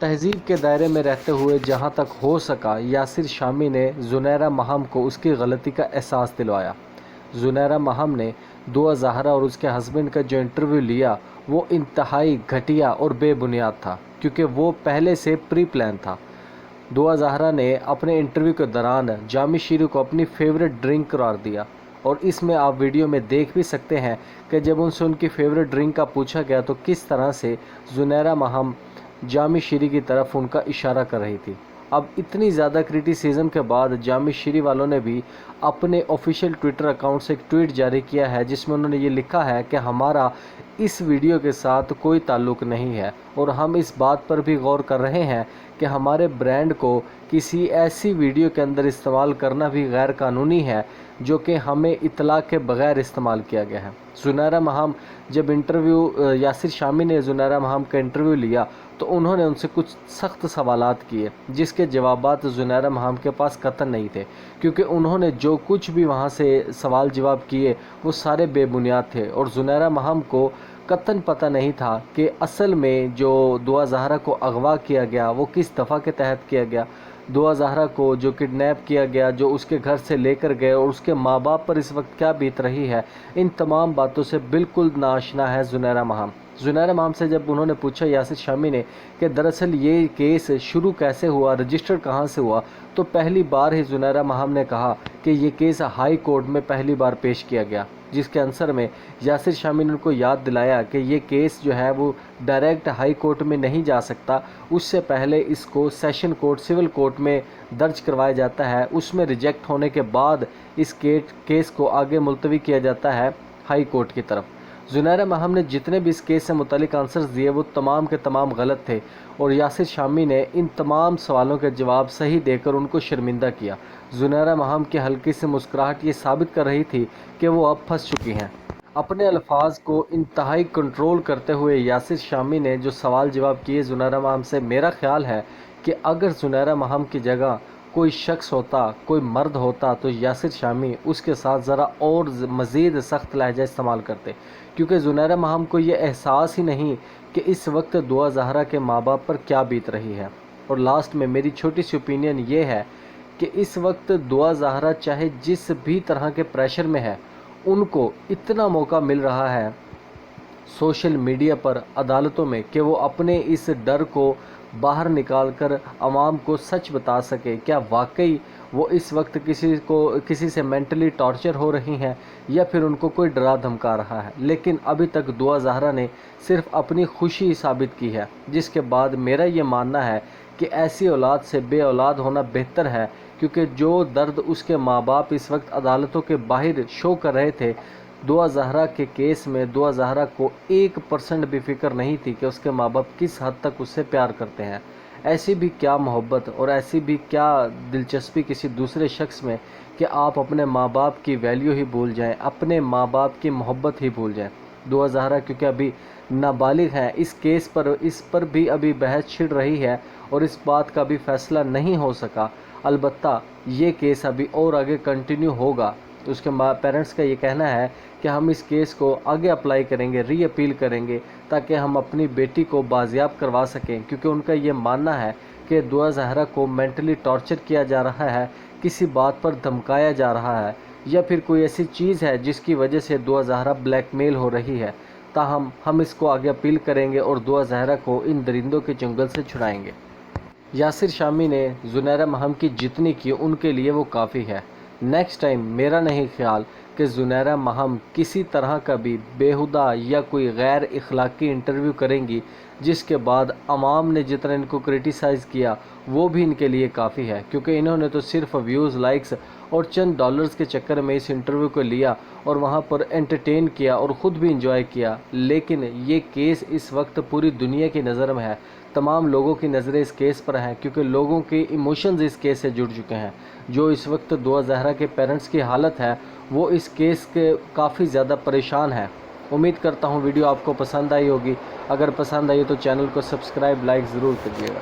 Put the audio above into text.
तहज़ीब के दायरे में रहते हुए जहाँ तक हो सका यासिर शामी ने ज़ुनैरा महम को उसकी गलती का एहसास दिलवाया। ज़ुनैरा महम ने दुआ ज़हरा और उसके हस्बैंड का जो इंटरव्यू लिया वो इंतहाई घटिया और बेबुनियाद था, क्योंकि वो पहले से प्री प्लान था। दुआ ज़हरा ने अपने इंटरव्यू के दौरान जामी शीरी को अपनी फेवरेट ड्रिंक करार दिया, और इसमें आप वीडियो में देख भी सकते हैं कि जब उनसे उनकी फेवरेट ड्रिंक का पूछा गया तो किस तरह से ज़ुनैरा महम जामी शीरी की तरफ उनका इशारा कर रही थी। अब इतनी ज़्यादा क्रिटिसिज्म के बाद जामी शीरी वालों ने भी अपने ऑफिशियल ट्विटर अकाउंट से एक ट्वीट जारी किया है, जिसमें उन्होंने ये लिखा है कि हमारा इस वीडियो के साथ कोई ताल्लुक़ नहीं है और हम इस बात पर भी गौर कर रहे हैं कि हमारे ब्रांड को किसी ऐसी वीडियो के अंदर इस्तेमाल करना भी गैर कानूनी है जो कि हमें इतला के बगैर इस्तेमाल किया गया है। ज़ुनैरा महम जब यासिर शामी ने ज़ुनैरा महम का इंटरव्यू लिया तो उन्होंने उनसे कुछ सख्त सवालात किए, जिसके जवाबात ज़ुनैरा महम के पास कतई नहीं थे, क्योंकि उन्होंने जो कुछ भी वहाँ से सवाल जवाब किए वो सारे बेबुनियाद थे और ज़ुनैरा महम को कतई पता नहीं था कि असल में जो दुआ ज़हरा को अगवा किया गया वो किस दफ़ा के तहत किया गया। दुआ ज़हरा को जो किडनैप किया गया, जो उसके घर से लेकर गए और उसके माँ बाप पर इस वक्त क्या बीत रही है, इन तमाम बातों से बिल्कुल नाआशना है ज़ुनैरा महम। ज़ुनैरा महम से जब उन्होंने पूछा यासिर शामी ने कि दरअसल ये केस शुरू कैसे हुआ, रजिस्टर कहाँ से हुआ, तो पहली बार ही ज़ुनैरा महम ने कहा कि ये केस हाई कोर्ट में पहली बार पेश किया गया, जिसके आंसर में यासिर शामी ने उनको याद दिलाया कि ये केस जो है वो डायरेक्ट हाई कोर्ट में नहीं जा सकता, उससे पहले इसको सेशन कोर्ट सिविल कोर्ट में दर्ज करवाया जाता है, उसमें रिजेक्ट होने के बाद इस केस को आगे मुलतवी किया जाता है हाई कोर्ट की तरफ। ज़ुनैरा महम ने जितने भी इस केस से मुतालिक आंसर्स दिए वो तमाम के तमाम गलत थे और यासिर शामी ने इन तमाम सवालों के जवाब सही देकर उनको शर्मिंदा किया। ज़ुनैरा महम की हल्की सी मुस्कुराहट ये साबित कर रही थी कि वो अब फंस चुकी हैं। अपने अल्फाज को इंतहाई कंट्रोल करते हुए यासिर शामी ने जो सवाल जवाब किए ज़ुनैरा महम से, मेरा ख्याल है कि अगर ज़ुनैरा महम की जगह कोई शख्स होता, कोई मर्द होता, तो यासिर शामी उसके साथ ज़रा और मज़ीद सख्त लहजा इस्तेमाल करते, क्योंकि ज़ुनैरा महम को ये एहसास ही नहीं कि इस वक्त दुआ ज़हरा के माँ बाप पर क्या बीत रही है। और लास्ट में मेरी छोटी सी ओपिनियन ये है कि इस वक्त दुआ ज़हरा चाहे जिस भी तरह के प्रेशर में है, उनको इतना मौका मिल रहा है सोशल मीडिया पर, अदालतों में, कि वो अपने इस डर को बाहर निकाल कर आवाम को सच बता सके। क्या वाकई वो इस वक्त किसी से मेंटली टॉर्चर हो रही हैं या फिर उनको कोई डरा धमका रहा है। लेकिन अभी तक दुआ ज़हरा ने सिर्फ अपनी खुशी साबित की है, जिसके बाद मेरा ये मानना है कि ऐसी औलाद से बे औलाद होना बेहतर है, क्योंकि जो दर्द उसके माँ बाप इस वक्त अदालतों के बाहर शो कर रहे थे, दुआ ज़हरा के केस में दुआ ज़हरा को 1% भी फिक्र नहीं थी कि उसके माँ बाप किस हद तक उससे प्यार करते हैं। ऐसी भी क्या मोहब्बत और ऐसी भी क्या दिलचस्पी किसी दूसरे शख्स में कि आप अपने माँ बाप की वैल्यू ही भूल जाएं, अपने माँ बाप की मोहब्बत ही भूल जाएं। दुआ ज़हरा क्योंकि अभी नाबालिग हैं, इस पर भी अभी बहस छिड़ रही है और इस बात का भी फ़ैसला नहीं हो सका। अलबत्ता ये केस अभी और आगे कंटिन्यू होगा। उसके पेरेंट्स का ये कहना है कि हम इस केस को आगे अप्लाई करेंगे, री अपील करेंगे, ताकि हम अपनी बेटी को बाजियाब करवा सकें, क्योंकि उनका ये मानना है कि दुआ ज़हरा को मेंटली टॉर्चर किया जा रहा है, किसी बात पर धमकाया जा रहा है या फिर कोई ऐसी चीज़ है जिसकी वजह से दुआ ज़हरा ब्लैकमेल हो रही है। ताहम हम इसको आगे अपील करेंगे और दुआ ज़हरा को इन दरिंदों के जंगल से छुड़ाएंगे। यासिर शामी ने ज़ुनैरा महम की जितनी की उनके लिए वो काफ़ी है। नेक्स्ट टाइम मेरा नहीं ख्याल कि ज़ुनैरा महम किसी तरह का भी बेहुदा या कोई गैर इखलाकी इंटरव्यू करेंगी, जिसके बाद अवाम ने जितना इनको क्रिटिसाइज़ किया वो भी इनके लिए काफ़ी है, क्योंकि इन्होंने तो सिर्फ व्यूज़, लाइक्स और चंद डॉलर्स के चक्कर में इस इंटरव्यू को लिया और वहाँ पर एंटरटेन किया और ख़ुद भी इंजॉय किया। लेकिन ये केस इस वक्त पूरी दुनिया की नज़र में है, तमाम लोगों की नज़रें इस केस पर हैं, क्योंकि लोगों के इमोशंस इस केस से जुड़ चुके हैं। जो इस वक्त दुआ ज़हरा के पेरेंट्स की हालत है वो इस केस के काफ़ी ज़्यादा परेशान है। उम्मीद करता हूँ वीडियो आपको पसंद आई होगी। अगर पसंद आई तो चैनल को सब्सक्राइब, लाइक ज़रूर करिएगा।